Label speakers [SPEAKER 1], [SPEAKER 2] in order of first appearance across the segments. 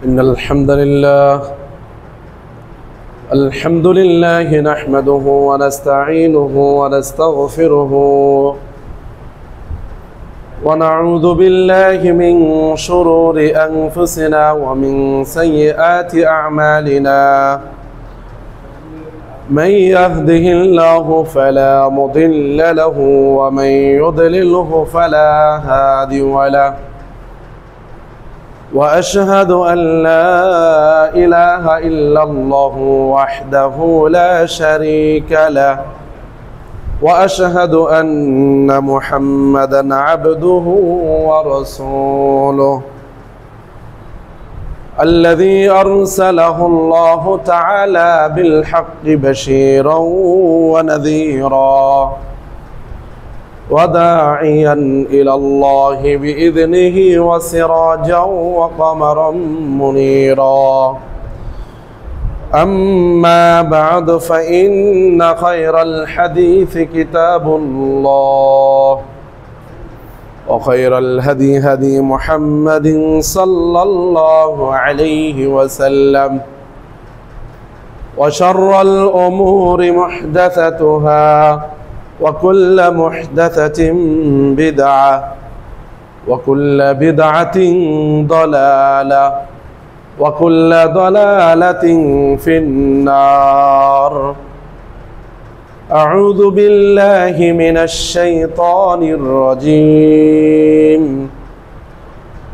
[SPEAKER 1] إن الحمد لله نحمده ونستعينه ونستغفره ونعوذ بالله من شرور أنفسنا ومن سيئات أعمالنا من يهده الله فلا مضل له ومن يضلله فلا هادي له وأشهد أن لا إله إلا الله وحده لا شريك له وأشهد أن محمدًا عبده ورسوله الذي أرسله الله تعالى بالحق بشيرًا ونذيرًا وداعيًا إلى الله بإذنه وسراجًا وقمرًا منيرًا أما بعد فإن خير الحديث كتاب الله وخير الهدي هدي محمد صلى الله عليه وسلم وشر الأمور محدثتها وكل محدثة بدعة وكل بدعة ضلالة وكل ضلالة في النار أعوذ بالله من الشيطان الرجيم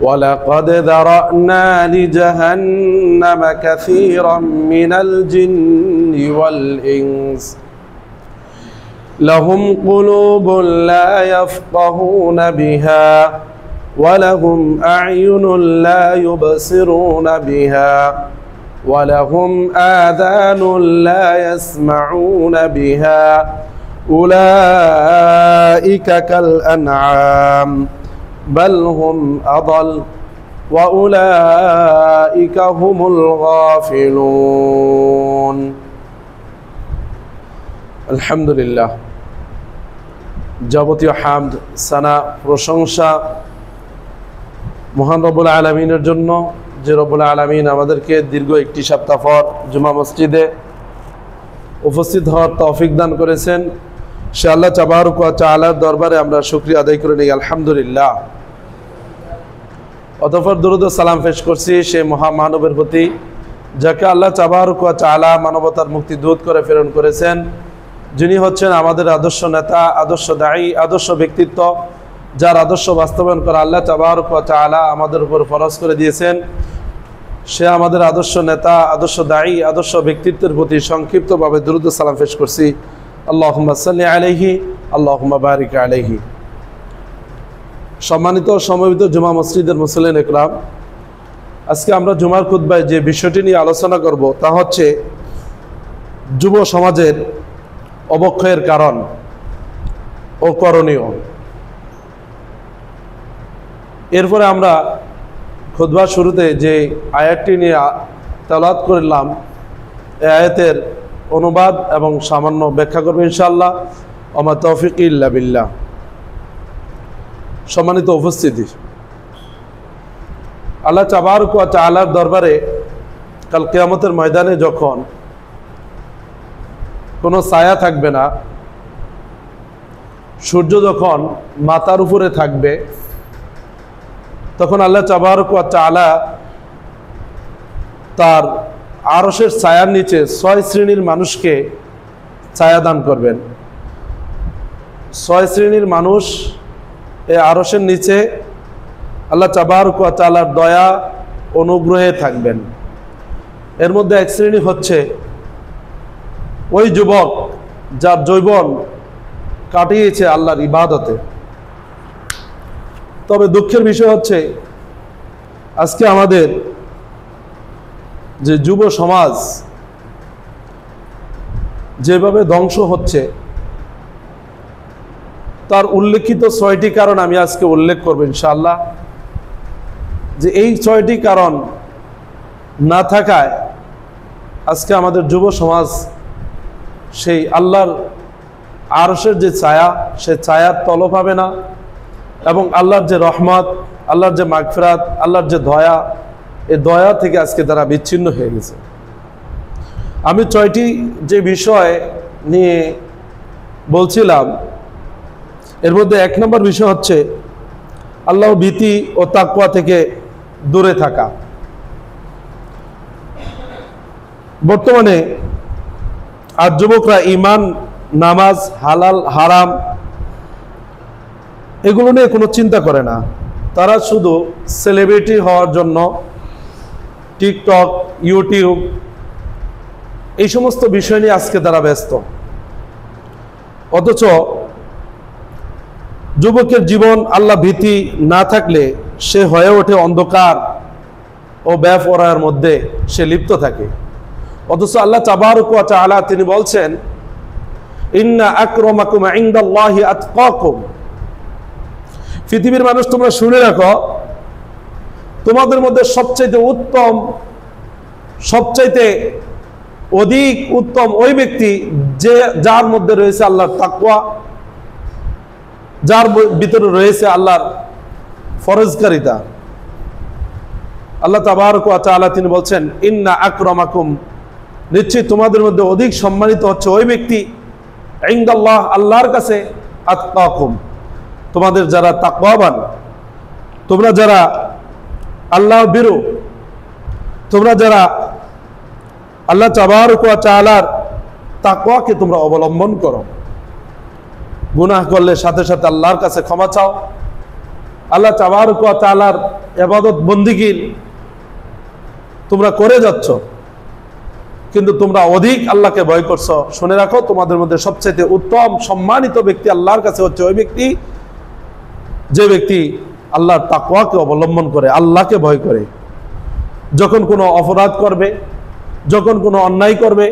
[SPEAKER 1] ولقد ذرأنا لجهنم كثيرا من الجن والإنس لهم قلوب لا يفقهون بها ولهم أعين لا يبصرون بها ولهم آذان لا يسمعون بها أولئك كالأنعام بل هم أضل وأولئك هم الغافلون الحمد لله যাবতীয় হামদ সানা প্রশংসা মহান রব্বুল আলামিনের জন্য যে রব্বুল আলামিন আমাদেরকে দীর্ঘ একটি সপ্তাহ পর জুমা মসজিদে উপস্থিত হওয়ার তৌফিক দান করেছেন। সে আল্লাহ তাবারক ওয়া তাআলার দরবারে আমরা শুকরিয়া আদায় করে নেই আলহামদুলিল্লাহ। অতঃপর দরুদ ও সালাম পেশ করছি সেই মহামানবের প্রতি যাকে আল্লাহ তাবারক ওয়া তাআলা মানবতার মুক্তি দূত করে প্রেরণ করেছেন, যিনি হচ্ছেন আমাদের আদর্শ নেতা, আদর্শ দায়ী, আদর্শ ব্যক্তিত্ব, যার আদর্শ বাস্তবায়ন করা আল্লাহ তাবারক ওয়া তাআলা আমাদের উপর ফরজ করে দিয়েছেন। সে আমাদের আদর্শ নেতা, আদর্শ দায়ী, আদর্শ ব্যক্তিত্বের প্রতি সংক্ষিপ্তভাবে দরুদ ও সালাম পেশ করছি। আল্লাহুম্মা সাল্লি আলাইহি আল্লাহুম্মা বারিক আলাইহি। সম্মানিত সমবেত জুমা মসজিদের মুসল্লিন ইকরাম, আজকে আমরা জুমার খুতবায় যে বিষয়টি নিয়ে আলোচনা করব তা হচ্ছে যুব সমাজের অবক্ষয়ের কারণ ও করণীয়। এরপরে আমরা খুতবার শুরুতে যে আয়াতটি নিয়ে তেলাওয়াত করলাম, এই আয়াতের অনুবাদ এবং সামান্য ব্যাখ্যা করব ইনশাআল্লাহ। ওমা তৌফিক ইল্লা বিল্লাহ। সম্মানিত উপস্থিতি, আল্লাহ তাবারক ওয়া তাআলার দরবারে কাল কিয়ামতের ময়দানে যখন কোনো ছায়া থাকবে না, সূর্য যখন মাথার উপরে থাকবে, তখন আল্লাহ তাবারক ওয়া তাআলা তার আরশের ছায়ার নিচে 6 শ্রেণীর মানুষকে ছায়া দান করবেন। 6 শ্রেণীর মানুষ এই আরশের নিচে আল্লাহ তাবারক ওয়া তাআলার দয়া অনুগ্রহে থাকবেন। এর মধ্যে এক শ্রেণী হচ্ছে ওই যুবক যার যৌবন কাটিয়েছে আল্লাহর ইবাদতে। তবে দুঃখের বিষয় হচ্ছে আজকে আমাদের যে যুব সমাজ যেভাবে ধ্বংস হচ্ছে, তার উল্লেখিত 6টি কারণ আমি আজকে উল্লেখ করব ইনশাআল্লাহ। যে এই 6টি কারণ না থাকায় আজকে আমাদের যুব সমাজ সেই আল্লাহর আরশের যে ছায়া সে ছায়ার তলও পাবে না, এবং আল্লাহর যে রহমত, আল্লাহর যে মাগফিরাত, আল্লাহর যে দয়া, এই দয়া থেকে আজকে তারা বিচ্ছিন্ন হয়ে গেছে। আমি 6টি যে বিষয় নিয়ে বলছিলাম, এর মধ্যে 1 নম্বর বিষয় হচ্ছে আল্লাহ ভীতি ও তাকওয়া থেকে দূরে থাকা। বর্তমানে আর যুবকরা ঈমান, নামাজ, হালাল হারাম এগুলো নিয়ে কোনো চিন্তা করে না। তারা শুধু সেলিব্রিটি হওয়ার জন্য টিকটক, ইউটিউব এই সমস্ত বিষয় নিয়ে আজকে তারা ব্যস্ত। অথচ যুবকের জীবন আল্লাহ ভীতি না থাকলে সে হয়ে ওঠে অন্ধকার ও বেপরোয়ার মধ্যে সে লিপ্ত থাকে। অথচ আল্লাহ তাবারক ওয়া তাআলা তিনি বলছেন, ইন্না আকরামাকুম ইনদাল্লাহি আতকাকুম। পৃথিবীর মানুষ তোমরা শুনে রাখো, তোমাদের মধ্যে সবচাইতে উত্তম, সবচাইতে অধিক উত্তম ওই ব্যক্তি যার মধ্যে রয়েছে আল্লাহর তাকওয়া, যার ভিতরে রয়েছে আল্লাহর ফরজকারিতা। আল্লাহ তাবারক ওয়া তাআলা তিনি বলছেন, ইন্না আকরামাকুম, নিশ্চয়ই তোমাদের মধ্যে অধিক সম্মানিত হচ্ছে ওই ব্যক্তি ইনদাল্লাহ, আল্লাহর কাছে, আতকাকুম, তোমাদের যারা তাকওয়াবান, তোমরা যারা আল্লাহ ভীরু, তোমরা যারা আল্লাহ তাবারক ওয়া তাআলার তাকওয়াকে তোমরা অবলম্বন করো। গুনাহ করলে সাথে সাথে আল্লাহর কাছে ক্ষমা চাও, আল্লাহ তাবারক ওয়া তাআলার ইবাদত বন্দেগী তোমরা করে যাচ্ছ, কিন্তু তোমরা অধিক আল্লাহকে ভয় করছো। শুনে রাখো, তোমাদের মধ্যে সবচেয়ে উত্তম সম্মানিত ব্যক্তি আল্লাহর কাছে হচ্ছে ওই ব্যক্তি যে ব্যক্তি আল্লাহর তাকওয়াকে অবলম্বন করে, আল্লাহকে ভয় করে। যখন কোনো অপরাধ করবে, যখন কোনো অন্যায় করবে,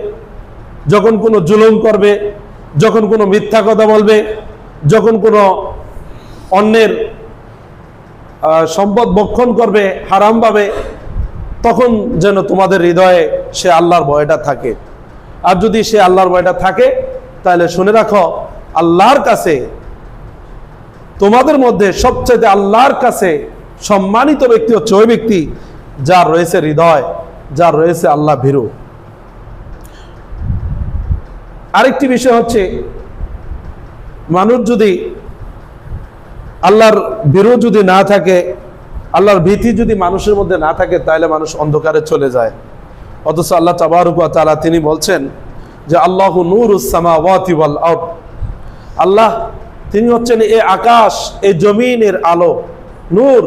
[SPEAKER 1] যখন কোনো জুলুম করবে, যখন কোনো মিথ্যা কথা বলবে, যখন কোনো অন্যের সম্পদ ভক্ষণ করবে হারামভাবে, তখন যেন তোমাদের হৃদয়ে সে আল্লাহর ভয়টা থাকে। আর যদি সে আল্লাহর ভয়টা থাকে, তাহলে শুনে রাখো, আল্লাহর কাছে তোমাদের মধ্যে সবচেয়ে আল্লাহর কাছে সম্মানিত ব্যক্তি হচ্ছে ওই ব্যক্তি যার রয়েছে হৃদয়, যার রয়েছে আল্লাহ ভীরু। আরেকটি বিষয় হচ্ছে, মানুষ যদি আল্লাহর ভীরু যদি না থাকে, আল্লাহর ভীতি যদি মানুষের মধ্যে না থাকে, তাহলে মানুষ অন্ধকারে চলে যায়। অথচ আল্লাহ তাবারক ওয়া তাআলা তিনি বলছেন যে আল্লাহু নূরুস সামাওয়াতি ওয়াল আরদ, আল্লাহ তিনি হচ্ছেন এই আকাশ, এই জমিনের আলো, নূর,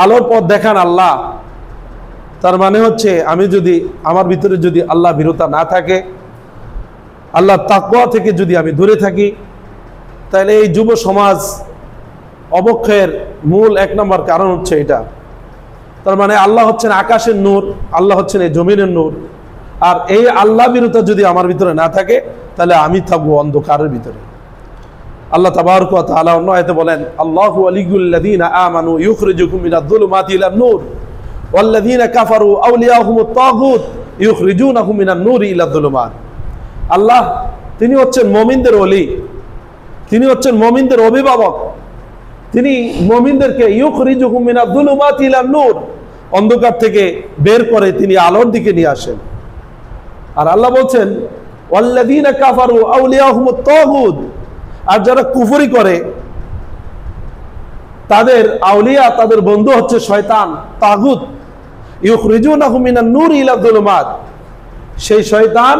[SPEAKER 1] আলোর পথ দেখান আল্লাহ। তার মানে হচ্ছে, আমি যদি আমার ভিতরে যদি আল্লাহ ভীরুতা না থাকে, আল্লাহ তাকওয়া থেকে যদি আমি দূরে থাকি, তাহলে এই যুব সমাজ অবক্ষয়ের মূল 1 নম্বর কারণ হচ্ছে এটা। তার মানে আল্লাহ হচ্ছেন আকাশের নূর, আল্লাহ হচ্ছেন এই জমিনের নূর, আর এই আল্লাহ ভীরুতা যদি আমার ভিতরে না থাকে, তাহলে আমি থাকবো অন্ধকারের ভিতরে। আল্লাহ তাবারক ওয়া তাআলা অন্য আয়াতে বলেন, আল্লাহু ওয়ালিয়ুল্লাযীনা আমানু ইউখরিজুকুম মিনাদ-যুলুমাতি ইলান-নূর ওয়াল্লাযীনা কাফারু আউলিয়াহুমুত তাগুত ইউখরিজুনাহুম মিনান-নূরি ইলাদ-যুলুমাত। আল্লাহ তিনি হচ্ছেন মুমিনদের ওলি, তিনি হচ্ছেন মুমিনদের অভিভাবক, তিনি মুমিনদেরকে ইউখরিজুহুম মিনাদ-যুলুমাতি ইলান-নূর, অন্ধকার থেকে বের করে তিনি আলোর দিকে নিয়ে আসেন। আর আল্লাহ বলছেন, ওয়াল্লাযীনা কাফারু আউলিয়াহুমুত তাগুত, আর যারা কুফরি করে তাদের আউলিয়া, তাদের বন্ধু হচ্ছে শয়তান, তাগুত। ইউখরিজুনাহুম মিনান-নূরি ইলাদ-যুলুমাত, সেই শয়তান,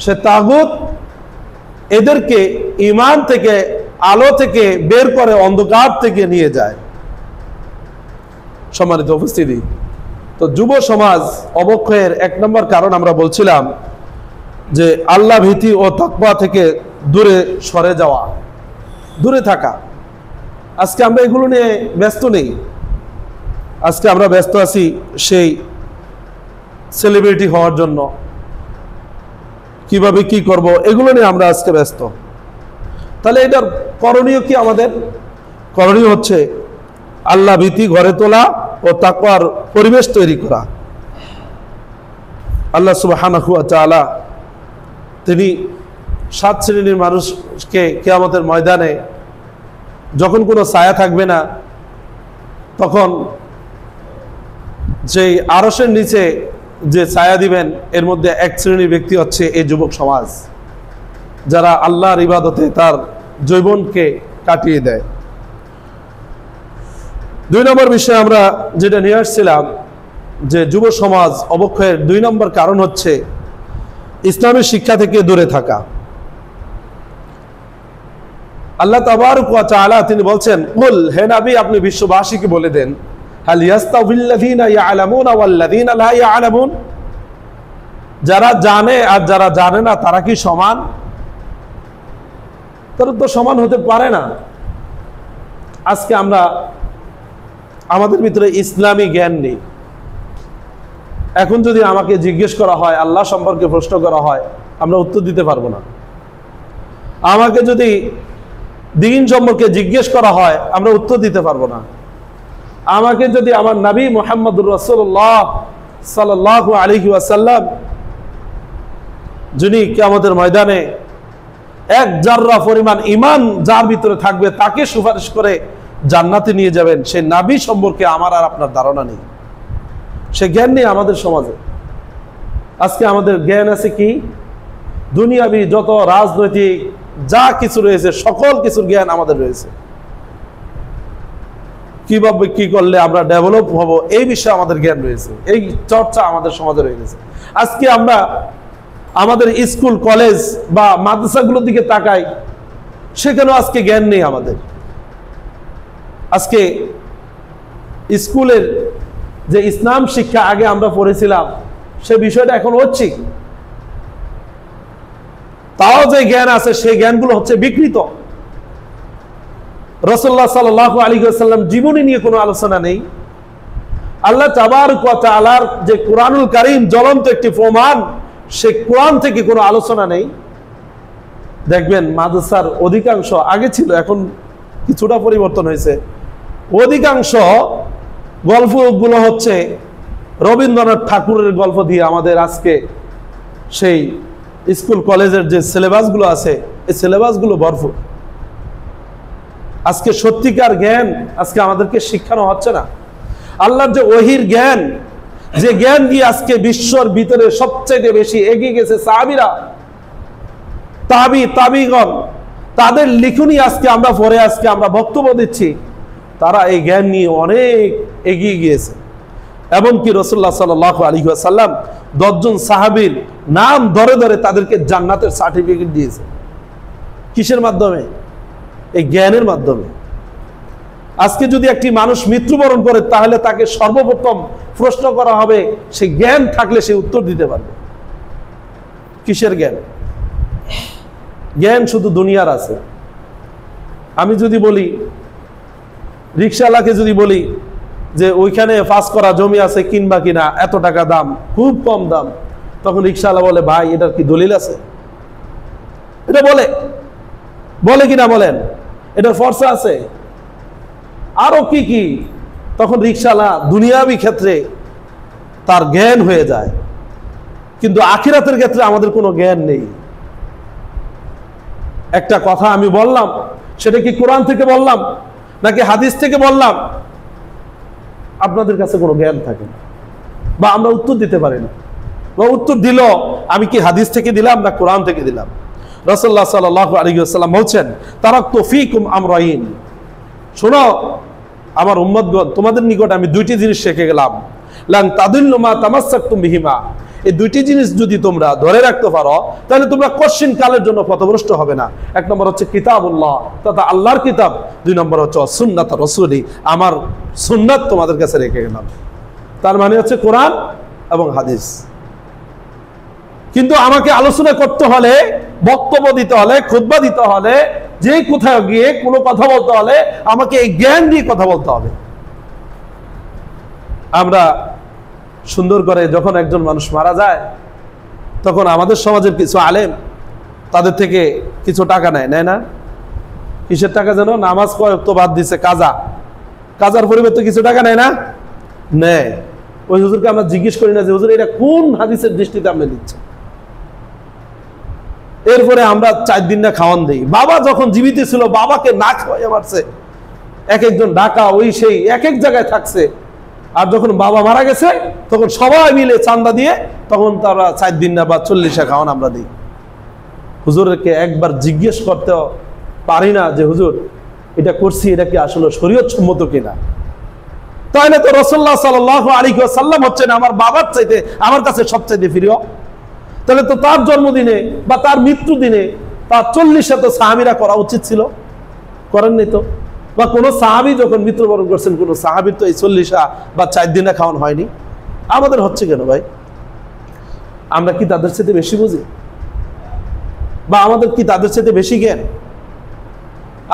[SPEAKER 1] সে তাগুত এদেরকে ঈমান থেকে, আলো থেকে বের করে অন্ধকার থেকে নিয়ে যায়। সম্মানিত উপস্থিতি, তো যুব সমাজ অবক্ষয়ের 1 নম্বর কারণ আমরা বলছিলাম যে আল্লাহ ভীতি ও তাকওয়া থেকে দূরে সরে যাওয়া, দূরে থাকা। আজকে আমরা এগুলো নিয়ে ব্যস্ত নেই। আজকে আমরা ব্যস্ত আছি সেই সেলিব্রিটি হওয়ার জন্য, কিভাবে কি করব, এগুলো নিয়ে আমরা আজকে ব্যস্ত। তাহলে এটার করণীয় কি? আমাদের করণীয় হচ্ছে আল্লাহ ভীতি গড়ে তোলা ও তাকওয়ার পরিবেশ তৈরি করা। আল্লাহ সুবহানাহু ওয়া তাআলা তিনি 7 শ্রেণীর মানুষকে কিয়ামতের ময়দানে যখন কোনো ছায়া থাকবে না, তখন যেই আরশের নিচে যে ছায়া দিবেন, এর মধ্যে 1 শ্রেণীর ব্যক্তি হচ্ছে এই যুবক সমাজ, যারা আল্লাহর ইবাদতে তার যৌবনকে কাটিয়ে দেয়। 2 নম্বর বিষয় আমরা যেটা নিয়ে আসছিলাম, যে যুব সমাজ অবক্ষয়ের 2 নম্বর কারণ হচ্ছে ইসলামের শিক্ষা থেকে দূরে থাকা। আল্লাহ তাবারক ওয়া তাআলা তিনি বলছেন, কুল, হে নবী আপনি বিশ্ববাসীকে বলে দেন, হাল ইয়াস্তাউিল্লাযীনা ইয়ালামুনা ওয়াল্লাযীনা লা ইয়ালামুন, যারা জানে আর যারা জানে না তারা কি সমান? তারা তো সমান হতে পারে না। আজকে আমরা আমাদের ভিতরে ইসলামী জ্ঞান নেই। এখন যদি আমাকে জিজ্ঞেস করা হয়, আল্লাহ সম্পর্কে প্রশ্ন করা হয়, আমরা উত্তর দিতে পারবো না। আমাকে যদি দ্বীন সম্পর্কে জিজ্ঞেস করা হয়, আমরা উত্তর দিতে পারবো না। আমাকে যদি আমার নবী মুহাম্মদুর রাসূলুল্লাহ সাল্লাল্লাহু আলাইহি ওয়াসাল্লাম, যিনি কিয়ামতের ময়দানে 1 জাররা পরিমাণ ঈমান যার ভিতরে থাকবে তাকে সুপারিশ করে জান্নাতে নিয়ে যাবেন, সেই নবী সম্পর্কে আমার আর আপনার ধারণা নেই। সে জ্ঞান নেই আমাদের সমাজে। আজকে আমাদের জ্ঞান আছে কি? দুনিয়াবি যত রাজনৈতিক যা কিছু রয়েছে, সকল কিছুর জ্ঞান আমাদের রয়েছে। কিভাবে কি করলে আমরা ডেভেলপ হব, এই বিষয়ে আমাদের জ্ঞান রয়েছে, এই চর্চা আমাদের সমাজে রয়ে গেছে। আজকে আমরা আমাদের স্কুল কলেজ বা মাদ্রাসাগুলোর দিকে তাকাই, সেখানেও আজকে জ্ঞান নেই আমাদের। আজকে স্কুলের যে ইসলাম শিক্ষা আগে আমরা পড়েছিলাম, সে বিষয়টা এখন হচ্ছে, তাও যে জ্ঞান আছে সেই জ্ঞানগুলো হচ্ছে বিকৃত। রাসূলুল্লাহ সাল্লাল্লাহু আলাইহি ওয়াসাল্লাম জীবনী নিয়ে কোনো আলোচনা নেই। আল্লাহ তাবারক ওয়া তাআলার যে কোরআনুল কারীম জ্বলন্ত একটি প্রমাণ, সে কোরআন থেকে কোনো আলোচনা নেই। দেখবেন মাদ্রাসার অধিকাংশ, আগে ছিল এখন কিছুটা পরিবর্তন হয়েছে, অধিকাংশ গল্পগুলো হচ্ছে রবীন্দ্রনাথ ঠাকুরের গল্প দিয়ে আমাদের আজকে সেই স্কুল কলেজের যে সিলেবাসগুলো আছে, এই সিলেবাসগুলো ভরপুর। আজকে সত্যিকার জ্ঞান আজকে আমাদেরকে শিক্ষানো হচ্ছে না। আল্লাহর যে ওহির জ্ঞান, যে জ্ঞান দিয়ে আজকে বিশ্বর ভিতরে সবচেয়ে বেশি এগিয়ে গেছে সাহাবীরা, তাবিগণ, তাদের লিখনি আজকে আমরা পড়ে আজকে আমরা বক্তব্য দিচ্ছি, তারা এই জ্ঞান নিয়ে অনেক এগিয়ে গিয়েছে। এমনকি রাসূলুল্লাহ সাল্লাল্লাহু আলাইহি ওয়াসাল্লাম 10 জন সাহাবীর নাম ধরে ধরে তাদেরকে জান্নাতের সার্টিফিকেট দিয়েছে। কিসের মাধ্যমে? এই জ্ঞানের মাধ্যমে। আজকে যদি একটি মানুষ মৃত্যুবরণ করে, তাহলে তাকে সর্বপ্রথম প্রশ্ন করা হবে, সে জ্ঞান থাকলে সে উত্তর দিতে পারবে। কিসের জ্ঞান? জ্ঞান শুধু দুনিয়ার আছে। আমি যদি বলি, রিকশাওয়ালাকে যদি বলি যে ওইখানে 5 করা জমি আছে, কিনবা কিনা, এত টাকা দাম, খুব কম দাম, তখন রিকশাওয়ালা বলে, ভাই এটার কি দলিল আছে? এটা বলে কিনা বলেন? এটার ফর্সা আছে, আরো কি কি? তখন রিকশাওয়ালা দুনিয়াবি ক্ষেত্রে তার জ্ঞান হয়ে যায়, কিন্তু আখিরাতের ক্ষেত্রে আমাদের কোনো জ্ঞান নেই। একটা কথা আমি বললাম, সেটা কি কোরআন থেকে বললাম নাকি হাদিস থেকে বললাম, আপনাদের কাছে কোনো জ্ঞান থাকে না, বা আমরা উত্তর দিতে পারি না, বা উত্তর দিল আমি কি হাদিস থেকে দিলাম না কোরআন থেকে দিলাম। রাসূলুল্লাহ সাল্লাল্লাহু আলাইহি ওয়াসাল্লাম বলছেন, তারাকতু ফীকুম আমরাইন, শোনো আমার উম্মতগণ, তোমাদের নিকট আমি 2টি জিনিস রেখে গেলাম, লান তাদিল্লু মা তামাসসাকতুম বিহিমা, এই 2টি জিনিস যদি তোমরা ধরে রাখতে পারো, তাহলে তোমরা কশিন কালের জন্য পথভ্রষ্ট হবে না। 1 নম্বর হচ্ছে কিতাবুল্লাহ, তথা আল্লাহর কিতাব। 2 নম্বর হচ্ছে সুন্নাত রাসূলি, আমার সুন্নাত তোমাদের কাছে রেখে গেলাম। তার মানে হচ্ছে কোরআন এবং হাদিস। কিন্তু আমাকে আলোচনা করতে হলে, বক্তব্য দিতে হলে, খুতবা দিতে হলে, যে কোথাও গিয়ে কোনো কথা বলতে হলে আমাকে এই জ্ঞান দিয়ে কথা বলতে হবে। আমরা সুন্দর করে যখন একজন মানুষ মারা যায়, তখন আমাদের সমাজের কিছু আলেম তাদের থেকে কিছু টাকা নেয় না? কিসের টাকা যেন? নামাজ তো বাদ দিছে, কাজার পরিবর্তে কিছু টাকা নেয় না? নেয়। ওই হুজুরকে আমরা জিজ্ঞেস করি না যে হুজুর এটা কোন হাদিসের দৃষ্টিতে আপনি দিচ্ছেন? এরপরে আমরা 4 দিন না খাওয়ান দিই। বাবা যখন জীবিত ছিল বাবাকে না খাওয়াইয়া মারছে, এক একজন ডাকা ওই সেই এক এক জায়গায় থাকছে। আর যখন বাবা মারা গেছে তখন সবাই মিলে চান্দা দিয়ে তখন তারা 4 দিন না বা 40 খাওয়ান আমরা দিই। হুজুরকে একবার জিজ্ঞেস করতে পারি না যে হুজুর এটা করছি এটা কি আসলে শরীয়ত সম্মত কিনা? তাহলে তো রাসূলুল্লাহ সাল্লাল্লাহু আলাইহি ওয়াসাল্লাম হচ্ছেন আমার বাবার চাইতে আমার কাছে সবচাইতে প্রিয়। তাহলে তো তার জন্মদিনে বা তার মৃত্যু দিনে তার 40 তো সাহাবীরা করা উচিত ছিল, করেননি তো। বা কোনো সাহাবী যখন মৃত্যুবরণ করছেন কোনো সাহাবীর তো এই 40 বা 4 দিনে খাওয়ান হয়নি। আমাদের হচ্ছে কেন ভাই? আমরা কি তাদের সাথে বেশি বুঝি বা আমাদের কি তাদের সাথে বেশি জ্ঞান?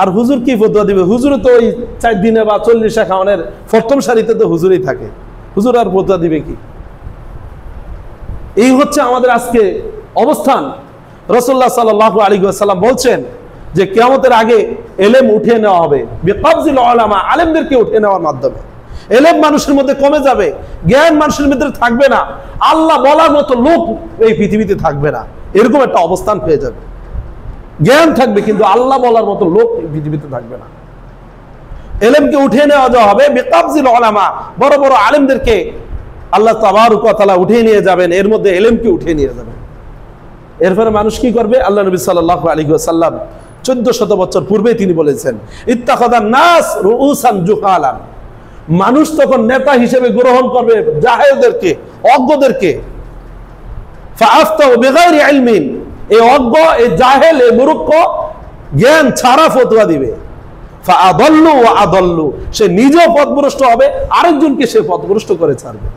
[SPEAKER 1] আর হুজুর কি ফতোয়া দিবে? হুজুর তো ওই 4 দিনে বা 40 খাওয়ানোর প্রথম সারিতে তো হুজুরই থাকে, হুজুর আর ফতোয়া দিবে কি? এই হচ্ছে আমাদের আজকে অবস্থান। রাসূলুল্লাহ সাল্লাল্লাহু আলাইহি ওয়াসাল্লাম বলছেন যে কিয়ামতের আগে ইলম উঠিয়ে নেওয়া হবে বিকবজিল উলামা, আলেমদেরকে উঠিয়ে নেওয়ার মাধ্যমে। ইলম মানুষের মধ্যে কমে যাবে, জ্ঞান মানুষের মধ্যে থাকবে না, আল্লাহ বলার মতো লোক এই পৃথিবীতে থাকবে না, এরকম একটা অবস্থান হয়ে যাবে। জ্ঞান থাকবে কিন্তু আল্লাহ বলার মতো লোক এই পৃথিবীতে থাকবে না। ইলমকে উঠিয়ে নেওয়া হবে বিকবজিল উলামা, বড় বড় আলেমদেরকে আল্লাহ তাবারক ওয়া তাআলা উঠিয়ে নিয়ে যাবেন, এর মধ্যে ইলমকে উঠিয়ে নিয়ে যাবেন। এরপরে মানুষ কি করবে? আল্লাহ নবী সাল্লাল্লাহু আলাইহি ওয়াসাল্লাম 1400 বছর পূর্বে তিনি বলেছেন ইত্তাখাযান নাস রুউসান জুহালান, মানুষ তখন নেতা হিসেবে গ্রহণ করবে জাহেলদেরকে, অজ্ঞদেরকে। ফাআফতাউ বিগাইরি ইলমিন, এই অজ্ঞ, এই জাহেল, এই মূর্খ জ্ঞান ছাড়া ফতোয়া দিবে। ফাআদাল্লু ওয়া আদাল্লু, সে নিজেও পথভ্রষ্ট হবে, আরেকজনকে সে পথভ্রষ্ট করে ছাড়বে।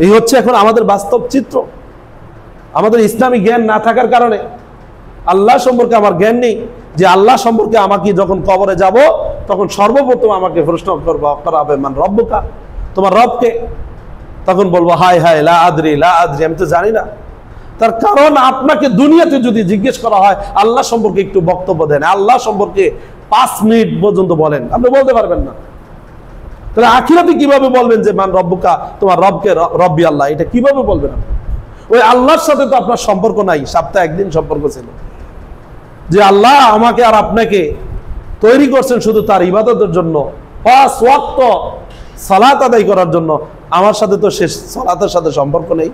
[SPEAKER 1] এই হচ্ছে এখন আমাদের বাস্তব চিত্র। আমাদের ইসলামী জ্ঞান না থাকার কারণে আল্লাহ সম্পর্কে আমার জ্ঞান নেই, যে আল্লাহ সম্পর্কে আমাকে যখন কবরে যাব তখন সর্বপ্রথম আমাকে প্রশ্ন করা হবে মান রব্বুকা, তোমার রবকে। তখন বলবো হায় হায় লা আদরি লা আদরি, আমি তো জানি না। তার কারণ আপনাকে দুনিয়াতে যদি জিজ্ঞেস করা হয় আল্লাহ সম্পর্কে একটু বক্তব্য দেন, আল্লাহ সম্পর্কে 5 মিনিট পর্যন্ত বলেন, আপনি বলতে পারবেন না। তাহলে আখিরাতে কিভাবে বলবেন যে মান রব্বুকা, তোমার রবকে রব্বি আল্লাহ, এটা কিভাবে বলবেন? ওই আল্লাহর সাথে তো আপনার সম্পর্ক নাই, সপ্তাহে একদিন সম্পর্ক ছিল। যে আল্লাহ আমাকে আর আপনাকে তৈরি করছেন শুধু তার ইবাদতের জন্য, 5 ওয়াক্ত সালাত আদায় করার জন্য, আমার সাথে তো শেষ সালাতের সাথে সম্পর্ক নেই।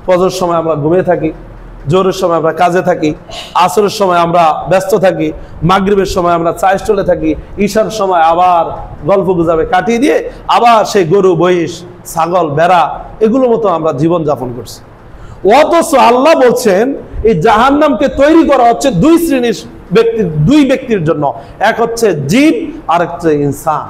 [SPEAKER 1] ফজর সময় আমরা ঘুমিয়ে থাকি, জোহরের সময় আমরা কাজে থাকি, আসরের সময় আমরা ব্যস্ত থাকি, মাগরিবের সময় আমরা চায়ের চলে থাকি, ঈশার সময় আবার গল্প গুজাবে কাটিয়ে দিয়ে আবার সেই গরু মহিষ ছাগল ভেড়া এগুলোর মতো আমরা জীবন যাপন করছি। অথচ আল্লাহ বলছেন এই জাহান্নামকে তৈরি করা হচ্ছে 2 শ্রেণীর ব্যক্তির, 2 ব্যক্তির জন্য। এক হচ্ছে জিন আর হচ্ছে ইনসান।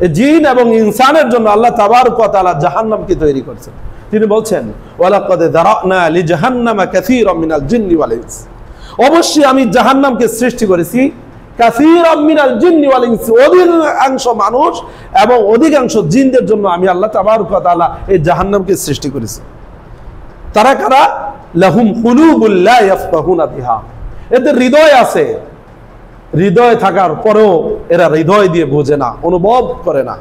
[SPEAKER 1] এই জিন এবং ইনসানের জন্য আল্লাহ তাবারক ওয়া তাআলা জাহান্নামকে তৈরি করছেন। তিনি বলছেন ওয়ালাকাদ যারানা লিজাহান্নামা কাসীরাম মিনাল জিন্নি ওয়াল ইনস, অবশ্যই আমি জাহান্নামকে সৃষ্টি করেছি কাসীরাম মিনাল জিন্নি ওয়াল ইনস, অধিকাংশ মানুষ এবং অধিকাংশ জিনদের জন্য আমি আল্লাহ তাবারক ওয়া তাআলা এই জাহান্নামকে সৃষ্টি করেছি। তারা কারা? লাহুম কুলুবুল লা ইয়াফকাহুনা বিহা, এদের হৃদয় আছে, হৃদয় থাকার পরেও এরা হৃদয় দিয়ে বোঝে না, অনুভব করে না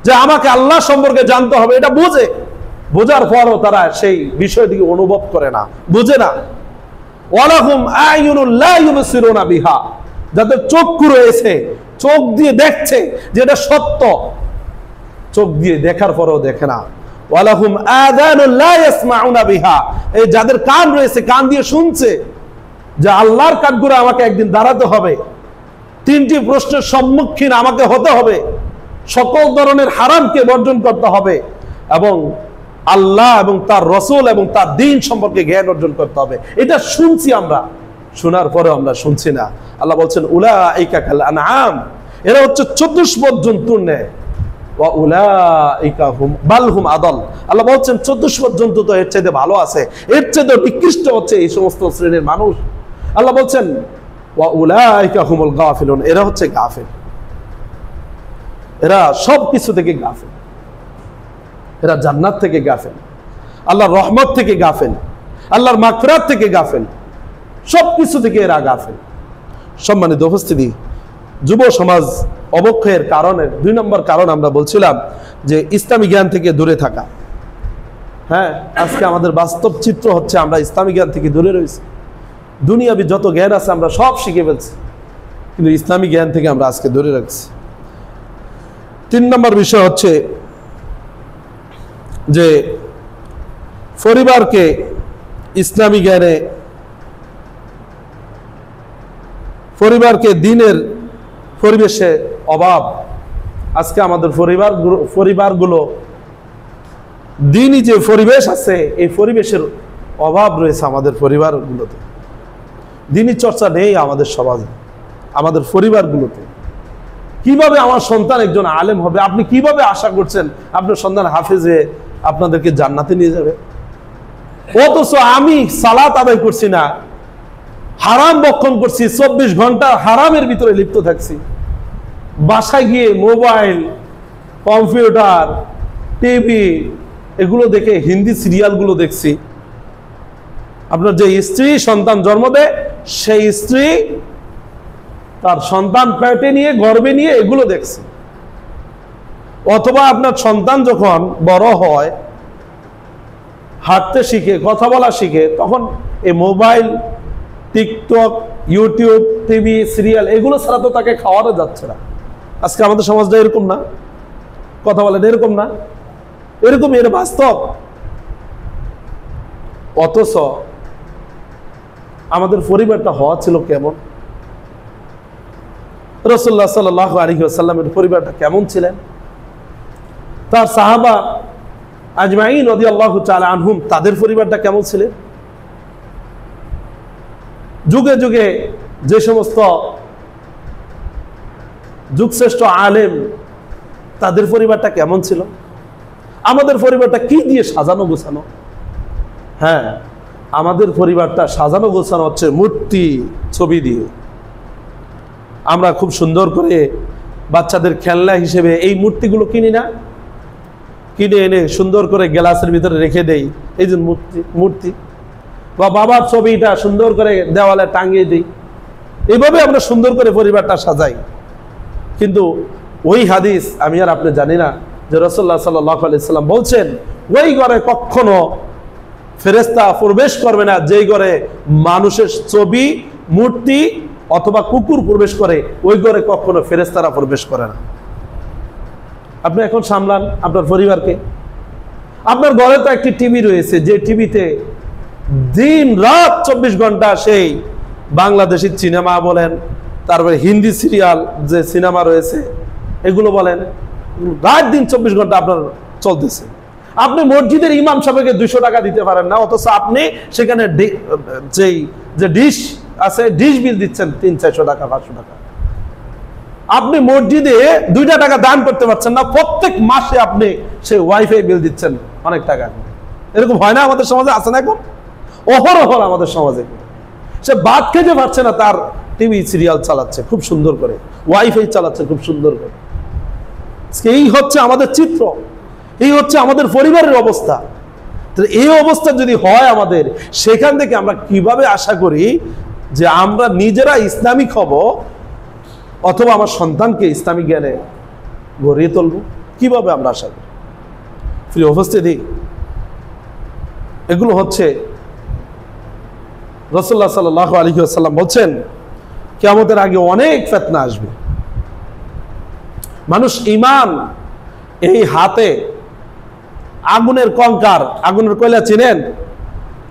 [SPEAKER 1] যে আমাকে আল্লাহ সম্পর্কে জানতে হবে। এটা বোঝে, বোঝার পরও তারা সেই বিষয়টিকে অনুভব করে না, বুঝে না। ওয়ালাহুম আয়ুনুল লা ইউবসিরুনা বিহা, যাদের চক্ষু রয়েছে, চোখ দিয়ে দেখছে যে এটা সত্য, চোখ দিয়ে দেখার পরও দেখে না। ওয়ালাহুম আযানুল লা ইয়াসমাউনা বিহা, এই যাদের কান রয়েছে, কান দিয়ে শুনছে যে আল্লাহর কাঠগড়ায় আমাকে একদিন দাঁড়াতে হবে, 3টি প্রশ্নের সম্মুখীন আমাকে হতে হবে, সকল ধরনের হারামকে বর্জন করতে হবে এবং আল্লাহ এবং তার রাসূল এবং তার দ্বীন সম্পর্কে জ্ঞান অর্জন করতে হবে। এটা শুনছি আমরা, শোনার পরেও আমরা শুনছি না। আল্লাহ বলছেন উলাইকা কাল আনআম, এরা হচ্ছে চতুষ্পদ জন্তুর ন্যায়। ওয়া উলাইকা হুম বাল হুম আদাল, আল্লাহ বলছেন চতুষ্পদ জন্তু তো এর চাইতে ভালো আছে, এর চাইতে নিকৃষ্ট হচ্ছে এই সমস্ত শ্রেণীর মানুষ। আল্লাহ বলছেন ওয়া উলাইকা হুমুল গাফিলুন, এরা হচ্ছে গাফিল, এরা সব কিছু থেকে গাফিল, এরা জান্নাত থেকে গাফিল, আল্লাহর রহমত থেকে গাফিল, আল্লাহর মাগফিরাত থেকে গাফিল, সব কিছু থেকে এরা গাফিল। সম্মানিত উপস্থিতি, যুব সমাজ অবক্ষয়ের কারণে 2 নম্বর কারণ আমরা বলছিলাম যে ইসলামী জ্ঞান থেকে দূরে থাকা। হ্যাঁ, আজকে আমাদের বাস্তব চিত্র হচ্ছে আমরা ইসলামী জ্ঞান থেকে দূরে রয়েছি। দুনিয়াবি যত জ্ঞান আছে আমরা সব শিখে ফেলছি, কিন্তু ইসলামী জ্ঞান থেকে আমরা আজকে দূরে রাখছি। 3 নম্বর বিষয় হচ্ছে যে পরিবারকে ইসলামী জ্ঞানে, পরিবারকে দিনের পরিবেশে অভাব। আজকে আমাদের পরিবারগুলো দিনই যে পরিবেশ আছে এই পরিবেশের অভাব রয়েছে আমাদের পরিবারগুলোতে। দিনই চর্চা নেই আমাদের সমাজে, আমাদের পরিবারগুলোতে। কিভাবে আমার সন্তান একজন আলেম হবে? আপনি কিভাবে আশা করছেন আপনার সন্তান হাফেজে আপনাদেরকে জান্নাতে নিয়ে যাবে? অথচ আমি সালাত আদায় করছি না, হারাম বক্ষণ করছি, 24 ঘন্টা হারামের ভিতরে লিপ্ত থাকছি। বাসায় গিয়ে মোবাইল, কম্পিউটার, টিভি এগুলো দেখে হিন্দি সিরিয়ালগুলো দেখছি। আপনার যে স্ত্রী সন্তান জন্ম দেয়, সেই স্ত্রী তার সন্তান পেটে নিয়ে, গর্ভে নিয়ে এগুলো দেখছে। অথবা আপনার সন্তান যখন বড় হয়, হাঁটতে শিখে, কথা বলা শিখে, তখন এই mobile, TikTok, YouTube, TV, serial এগুলো ছাড়া তো তাকে খাওয়ানো যাচ্ছে না। আজকে আমাদের সমাজটা এরকম না? কথা বলেন, এরকম না? এরকম, এর বাস্তব। অথচ আমাদের পরিবারটা হওয়া ছিল কেমন? রাসূলুল্লাহ সাল্লাল্লাহু আলাইহি ওয়াসাল্লামের পরিবারটা কেমন ছিলেন? তার সাহাবা আজমাইন রাদিয়াল্লাহু তাআলা আনহুম, তাদের পরিবারটা কেমন ছিলেন? যুগে যুগে যে সমস্ত যুগশ্রেষ্ঠ আলেম, তাদের পরিবারটা কেমন ছিল? আমাদের পরিবারটা কি দিয়ে সাজানো গোছানো? হ্যাঁ, আমাদের পরিবারটা সাজানো গোছানো হচ্ছে মূর্তি, ছবি দিয়ে। আমরা খুব সুন্দর করে বাচ্চাদের খেলনা হিসেবে এই মূর্তিগুলো কিনি না? কিনে এনে সুন্দর করে গ্লাসের ভিতরে রেখে দেই, এই যে মূর্তি। বা বাবার ছবিটা সুন্দর করে দেওয়ালে টাঙিয়ে দিই। এইভাবে আমরা সুন্দর করে পরিবারটা সাজাই। কিন্তু ওই হাদিস আমি আর আপনি জানি না যে রাসূলুল্লাহ সাল্লাল্লাহু আলাইহি সাল্লাম বলছেন, ওই ঘরে কখনো ফেরেশতা প্রবেশ করবে না যেই ঘরে মানুষের ছবি, মূর্তি অথবা কুকুর প্রবেশ করে, ওই ঘরে কখনো ফেরেশতারা প্রবেশ করে না। আপনি এখন সামলান আপনার পরিবারকে। আপনার ঘরে তো একটি টিভি রয়েছে, যে টিভিতে দিন রাত 24 ঘন্টা সেই বাংলাদেশি সিনেমা বলেন, তারপরে হিন্দি সিরিয়াল যে সিনেমা রয়েছে এগুলো বলেন, রাত দিন 24 ঘন্টা আপনার চলতেছে। আপনি মসজিদের ইমাম সাহেবকে 200 টাকা দিতে পারেন না, অথচ আপনি সেখানে যে ডিশ আছে, ডিশ বিল দিচ্ছেন 300-400 টাকা, 500 টাকা। আপনি মসজিদে 2 টাকা দান করতে পারছেন না, প্রত্যেক মাসে আপনি সেই ওয়াইফাই বিল দিচ্ছেন অনেক টাকা। এরকম হয় না আমাদের সমাজে? আছে না এখন? অহরহ আমাদের সমাজে। সে ভাত খেতে পারছে না, তার টিভি সিরিয়াল চালাচ্ছে খুব সুন্দর করে, ওয়াইফাই চালাচ্ছে খুব সুন্দর করে। এই হচ্ছে আমাদের চিত্র, এই হচ্ছে আমাদের পরিবারের অবস্থা। এই অবস্থা যদি হয় আমাদের, সেখান থেকে আমরা কিভাবে আশা করি যে আমরা নিজেরা ইসলামিক হব অথবা আমার সন্তানকে ইসলামিক জ্ঞানে গড়িয়ে তুলব? কিভাবে আমরা আশা করি? প্রিয় উপস্থিতি, এগুলো হচ্ছে রাসূলুল্লাহ সাল্লাল্লাহু আলাইহি ওয়াসাল্লাম বলছেন, কিয়ামতের আগে অনেক ফিতনা আসবে। মানুষ ঈমান, এই হাতে আগুনের কঙ্কার, আগুনের কয়লা চিনেন?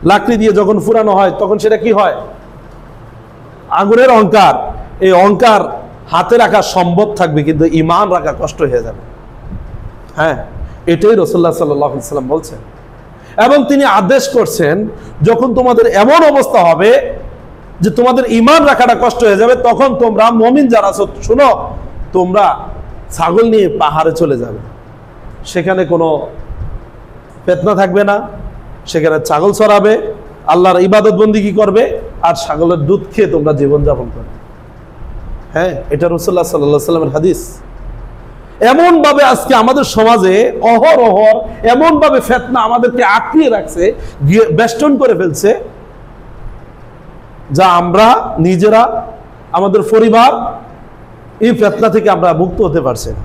[SPEAKER 1] লাকড়ি দিয়ে যখন ফুরানো হয় তখন সেটা কি হয়? আগুনের অঙ্কার। এই অঙ্কার হাতে রাখা সম্ভব থাকবে, কিন্তু ঈমান রাখা কষ্ট হয়ে যাবে। হ্যাঁ, এটাই রাসূলুল্লাহ সাল্লাল্লাহু আলাইহি ওয়াসাল্লাম বলছেন। এবং তিনি আদেশ করছেন, যখন তোমাদের এমন অবস্থা হবে যে তোমাদের ঈমান রাখাটা কষ্ট হয়ে যাবে, তখন তোমরা মুমিন যারা আছো, শুনো, তোমরা ছাগল নিয়ে পাহাড়ে চলে যাবে। সেখানে কোনো ফিতনা থাকবে না, সেখানে ছাগল চড়াবে, আল্লাহর ইবাদত বন্দেগী করবে, আর ছাগলের দুধ খেয়ে তোমরা জীবনযাপন করবে। হ্যাঁ, এটা রাসূলুল্লাহ সাল্লাল্লাহু আলাইহি ওয়াসাল্লামের হাদিস। এমন ভাবে আজকে আমাদের সমাজে অহরহ এমন ভাবে ফিতনা আমাদেরকে আটকিয়ে রাখছে, বেষ্টন করে ফেলছে, যা আমরা নিজেরা, আমাদের পরিবার এই ফিতনা থেকে আমরা মুক্ত হতে পারছি না।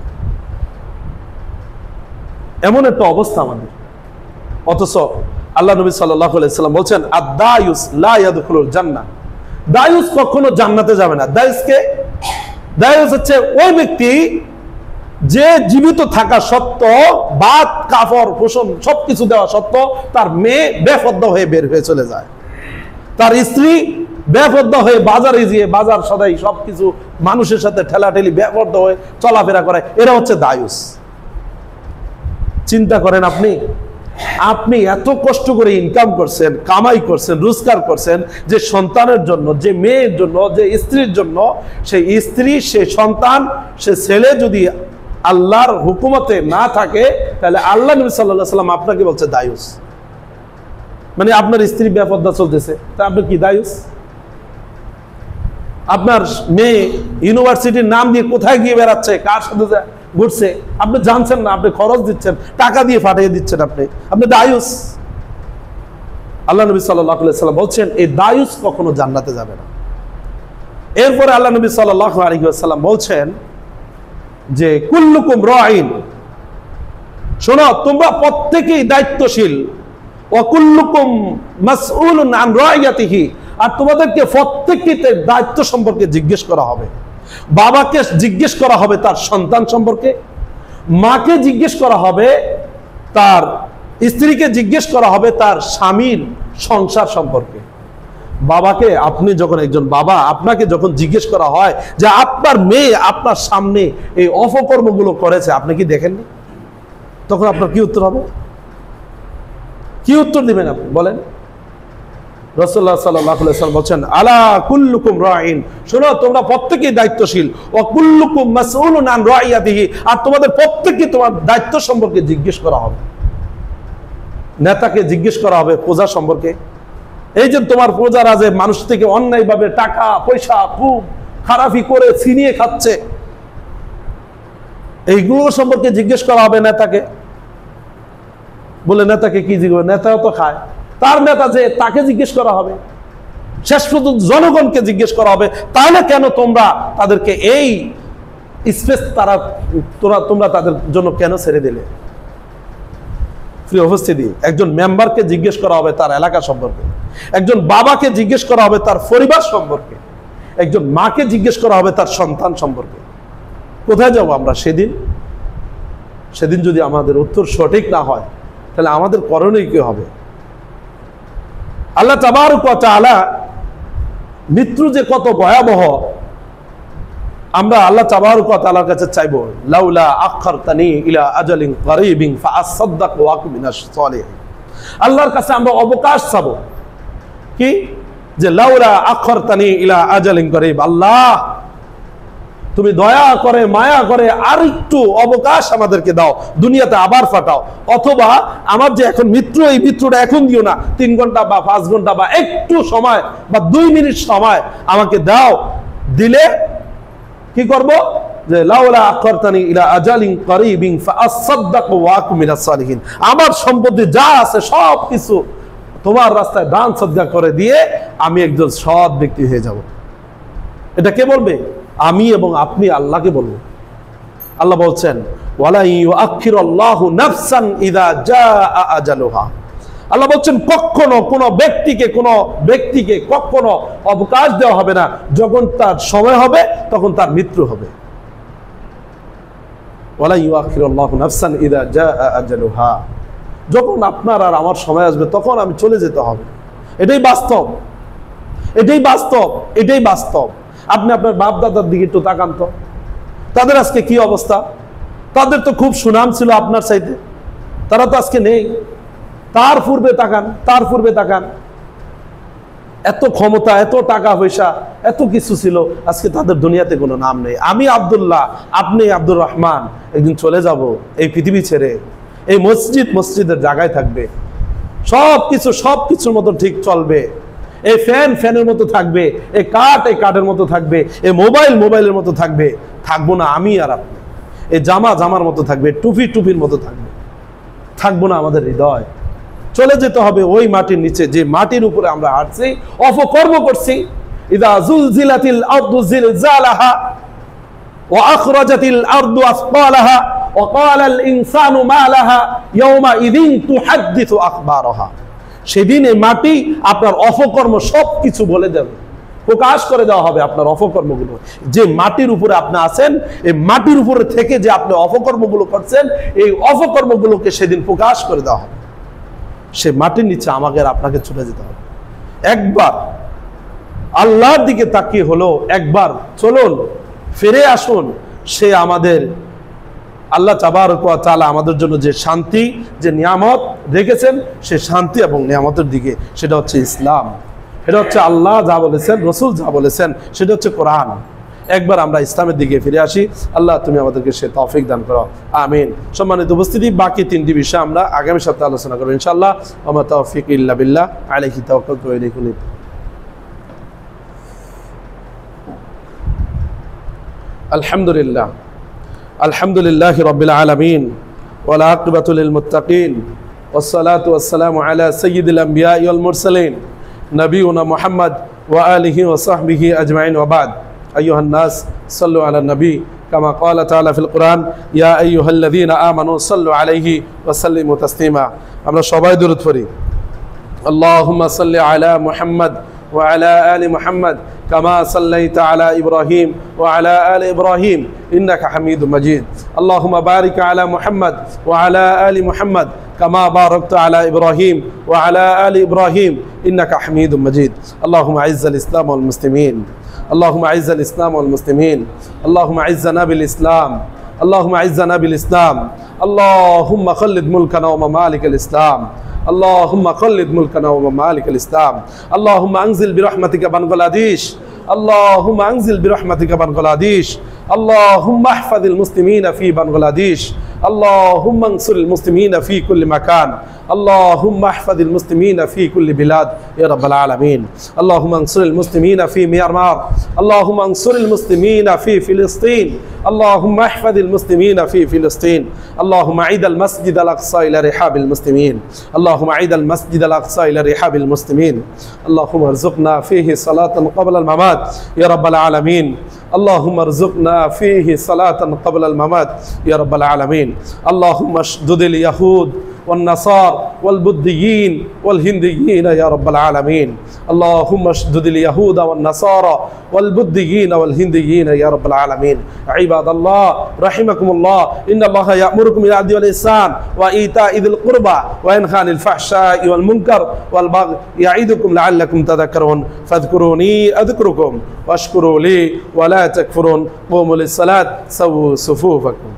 [SPEAKER 1] এমন একটা অবস্থা আমাদের। অথচ আল্লাহ নবী সাল্লাল্লাহু আলাইহি সাল্লাম বলছেন আদ-দায়ুস লা ইয়াদখুলুল জান্নাহ, দায়ুস কখনো জান্নাতে যাবে না। দায়ুস হচ্ছে ওই ব্যক্তি যে জীবিত থাকা সত্ত্বেও ভাত কাপড় পোষণ সবকিছু দেওয়া সত্ত্বেও তার মেয়ে বেপর্দা হয়ে বের হয়ে চলে যায়, তার স্ত্রী বেপর্দা হয়ে বাজারে গিয়ে বাজার সদাই সবকিছু মানুষের সাথে ঠেলাঠেলি বেপর্দা হয়ে চলাফেরা করে, এরা হচ্ছে দায়ুস। চিন্তা করেন, আপনি এত কষ্ট করে ইনকাম করছেন, কামাই করছেন, রোজগার করছেন, যে সন্তানের জন্য, যে মেয়ের জন্য, যে স্ত্রীর জন্য, সেই স্ত্রী, সে সন্তান, সে ছেলে যদি আল্লাহর হুকুমতে না থাকে, তাহলে আল্লাহ নবী সাল্লাল্লাহু আলাইহি সাল্লাম আপনাকে বলছে দায়ুস। মানে আপনার স্ত্রী বেপর্দা চলতেছে, তা আপনি কি দায়ুস? আপনার মেয়ে ইউনিভার্সিটির নাম দিয়ে কোথায় গিয়ে বেড়াচ্ছে, কার সাথে ঘুরছে, আপনি জানছেন না, আপনি খরচ দিচ্ছেন, টাকা দিয়ে পাঠিয়ে দিচ্ছেন, আপনি দায়ুস। আল্লাহ নবী সাল্লাল্লাহু আলাইহি সাল্লাম বলছেন এই দায়ুস কখনো জান্নাতে যাবে না। এরপরে আল্লাহ নবী সাল্লাল্লাহু আলাইহি ওয়াসাল্লাম বলছেন যে কুল্লুকুম রাঈন, শোনো তোমরা প্রত্যেকেই দায়িত্বশীল, ওয়া কুল্লুকুম মাসউলুন আন রাইয়াতিহি, আর তোমাদেরকে প্রত্যেককে দায়িত্ব সম্পর্কে জিজ্ঞেস করা হবে। বাবাকে জিজ্ঞেস করা হবে তার সন্তান সম্পর্কে, মাকে জিজ্ঞেস করা হবে তার স্ত্রীকে জিজ্ঞেস করা হবে তার স্বামীর সংসার সম্পর্কে। বাবাকে, আপনি যখন একজন বাবা, আপনাকে যখন জিজ্ঞেস করা হয় যে আপনার মেয়ে আপনার সামনে এই অপকর্মগুলো করেছে, আপনি কি দেখেননি? তখন আপনার কি উত্তর হবে? কি উত্তর দিবেন আপনি বলেন? রাসূলুল্লাহ সাল্লাল্লাহু আলাইহি ওয়াসাল্লাম বলেন আলা কুল্লুকুম রাঈন, শোনো তোমরা প্রত্যেকেই দায়িত্বশীল, ওয়া কুল্লুকুম মাসউলুন আন রাইয়াতিহি, আর তোমাদের প্রত্যেককে তোমার দায়িত্ব সম্পর্কে জিজ্ঞেস করা হবে। নেতাকে জিজ্ঞেস করা হবে প্রজা সম্পর্কে। এই যে তোমার প্রজারা যে মানুষ থেকে অন্যায়ভাবে টাকা পয়সা খুব খারাপি করে ছিনিয়ে খাচ্ছে, এইগুলো সম্পর্কে জিজ্ঞেস করা হবে নেতাকে। বলে নেতাকে কি জিজ্ঞেস? নেতাও তো খায়, তার নেতা যে তাকে জিজ্ঞেস করা হবে। শেষ পর্যন্ত জনগণকে জিজ্ঞেস করা হবে, তাহলে কেন তোমরা তাদেরকে এই স্পেস তোমরা তাদের জন্য কেন ছেড়ে দিলে? প্রিয় উপস্থিতি, একজন মেম্বারকে জিজ্ঞেস করা হবে তার এলাকা সম্পর্কে, একজন বাবাকে জিজ্ঞেস করা হবে তার পরিবার সম্পর্কে, একজন মাকে জিজ্ঞেস করা হবে তার সন্তান সম্পর্কে। কোথায় যাব আমরা সেদিন যদি আমাদের উত্তর সঠিক না হয়, তাহলে আমাদের করণীয় কি হবে? আল্লাহ তাবারক ওয়া তাআলা মৃত্যু যে কত ভয়াবহ, আমরা আল্লাহ তাবারক ওয়া তাআলার কাছে চাইবো লাউলা আখারতানি ইলা আজালিন করিবিন ফাআসাদদাক ওয়া আকুম মিনাস সালিহিন। আল্লাহর কাছে আমরা অবকাশ চাবো, কি যে লাউলা আখারতানি ইলা আজালিন করিব, আল্লাহ তুমি দয়া করে মায়া করে আর একটু অবকাশ আমাদেরকে দাও, দুনিয়াতে আবার ফাটাও, অথবা আমার যে এখন মৃত্যু, এই মৃত্যুটা এখন দিও না, 3 ঘন্টা বা 5 ঘন্টা বা একটু সময় বা 2 মিনিট সময় আমাকে দাও। দিলে কি করব? যে লাউলা আখারতানি ইলা আজালিন করিবিন ফাআসাদদাক ওয়া আকুম মিনাস সালিহিন, আমার সম্পত্তি যা আছে সব কিছু তোমার রাস্তায় দান সদকা করে দিয়ে আমি একজন সৎ ব্যক্তি হয়ে যাব। এটা কে বলবে? আমি এবং আপনি আল্লাহকে বলবো। আল্লাহ বলছেন ওয়ালা ইউআখিরুল্লাহু নাফসান ইযা জাআ আজালুহা, আল্লাহ বলছেন কখনো কোনো ব্যক্তিকে কখনো অবকাশ দেওয়া হবে না, যখন তার সময় হবে তখন তার মৃত্যু হবে। ওয়ালা ইউআখিরুল্লাহু নাফসান ইযা জাআ আজালুহা, যখন আপনার আর আমার সময় আসবে তখন আমি চলে যেতে হবে। এটাই বাস্তব, এটাই বাস্তব, এটাই বাস্তব। আপনি আপনার বাপ দাদার দিকে একটু তাকান তো, তাদের আজকে কি অবস্থা? তাদের তো খুব সুনাম ছিল আপনার চাইতে, তারা তো আজকে নেই। তার পূর্বে তাকান, এত ক্ষমতা, এত টাকা পয়সা, এত কিছু ছিল, আজকে তাদের দুনিয়াতে কোনো নাম নেই। আমি আব্দুল্লাহ, আপনি আব্দুর রহমান একদিন চলে যাব এই পৃথিবী ছেড়ে। এই মসজিদের জায়গায় থাকবে, সবকিছুর মতো ঠিক চলবে। এই ফ্যানের মতো থাকবে, এই কাঠের মতো থাকবে, এই মোবাইলের মতো থাকবে। থাকবো না আমি আর আপনি। এই জামার মতো থাকবে, টুপির মতো থাকবে। থাকবো না আমাদের হৃদয়। চলে যেতে হবে ওই মাটির নিচে, যে মাটির উপরে আমরা হাঁটছি, অপকর্ম করছি। ইযা যুলজিলাতিল আরদু জিলজালাহা ওয়া আখরাজাতিল আরদু আসফালাহা ওয়াকালাল ইনসানু মা লাহা ইয়াউমাইযিন তুহাদ্দিসু আখবারাহা। সেদিন এই মাটি আপনার অপকর্ম সবকিছু বলে দেবে, প্রকাশ করে দেওয়া হবে আপনার অপকর্মগুলো। যে মাটির উপরে আপনি আছেন, এই মাটির উপরে থেকে যে আপনি অপকর্মগুলো করছেন, এই অপকর্মগুলোকে সেদিন প্রকাশ করে দেওয়া হবে। সে মাটির নিচে আমাকে আপনাকে চলে যেতে হবে। একবার আল্লাহর দিকে তাকিয়ে হলো, একবার চলুন ফিরে আসুন। সে আমাদের আল্লাহ তাবারক ওয়া তাআলা আমাদের জন্য যে শান্তি, যে নিয়ামত রেখেছেন, সে শান্তি এবং নিয়ামতের দিকে, সেটা হচ্ছে ইসলাম, এটা হচ্ছে আল্লাহ যা বলেছেন, রসুল যা বলেছেন, সেটা হচ্ছে কোরআন। একবার আমরা ইসলামের দিকে ফিরে আসি। আল্লাহ তুমি আমাদেরকে সে তৌফিক দান করো, আমিন। সম্মানিত উপস্থিতি, বাকি তিনটি বিষয় আমরা আগামী সপ্তাহে আলোচনা করব ইনশাআল্লাহ। ওয়া তাওফিক ইল্লা বিল্লাহ, আলাইহি তাওয়াক্কালতু ওয়া ইলাইহি উনীব। আলহামদুলিল্লাহ, আলহামদুলিল্লাহি রাব্বিল আলামিন, ওয়াল আকিবাতু লিল মুত্তাকিন, ওয়াস সালাতু ওয়াস সালামু আলা সাইয়্যিদিল আমবিয়া ওয়াল মুরসালিন নবিয়ুনা মুহাম্মদ ওয়া আলিহি ওয়া সাহবিহি আজমাইন। ওয়া বাদ, আইয়ুহান নাস সাল্লু আলা নবী কামা ক্বালা তাআলা ফিল কুরআন, ইয়া আইয়ুহাল্লাযীনা আমানু সাল্লু আলাইহি ওয়া সাল্লিমু তাসলিমা। আমরা সবাই দরুদ পড়ি। আল্লাহুম্মা সাল্লি আলা মুহাম্মদ ওয়া আলা আলি মুহাম্মদ কামা সাল্লাইতা আলা ইব্রাহিম ওয়া আলা আলি ইব্রাহিম ইন্নাকা হামিদুম মাজিদ। আল্লাহুম্মা বারিক আলা মুহাম্মদ ওয়া আলা আলি মুহাম্মদ كما باركت على إبراهيم وعلى آل إبراهيم إنك حميد مجيد. اللهم أعز الإسلام والمسلمين، اللهم أعز الإسلام والمسلمين، اللهم أعزنا بالإسلام، اللهم أعزنا بالإسلام، اللهم خلد ملكنا وممالك الإسلام، اللهم خلد ملكنا وممالك الإسلام، اللهم أنزل برحمتك بنغلاديش، اللهم أنزل برحمتك بنغلاديش، اللهم احفظ المسلمين في بنغلاديش، اللهم انصر المسلمين في كل مكان، اللهم احفظ المسلمين في كل بلاد يا رب العالمين. اللهم انصر المسلمين في ميانمار، اللهم انصر المسلمين في فلسطين، اللهم احفظ المسلمين في فلسطين، اللهم عيد المسجد الأقصى إلى رحاب المسلمين، اللهم عيد المسجد الأقصى إلى رحاب المسلمين، اللهم ارزقنا فيه صلاة قبل الممات يا رب العالمين، اللهم ارزقنا فيه صلاة قبل الممات يا رب العالمين. اللهم اشدد اليهود والنصارى والبديين والهنديين يا رب العالمين، اللهم اشدد اليهود والنصارى والبديين والهنديين يا رب العالمين. عباد الله رحمكم الله، إن الله يأمركم بالعدل والإحسان وإيتاء ذي القربى وينهى عن الفحشاء والمنكر والبغي يعظكم لعلكم تذكرون. فاذكروني أذكركم واشكروا لي ولا تكفرون. قوموا للصلاة سووا صفوفكم.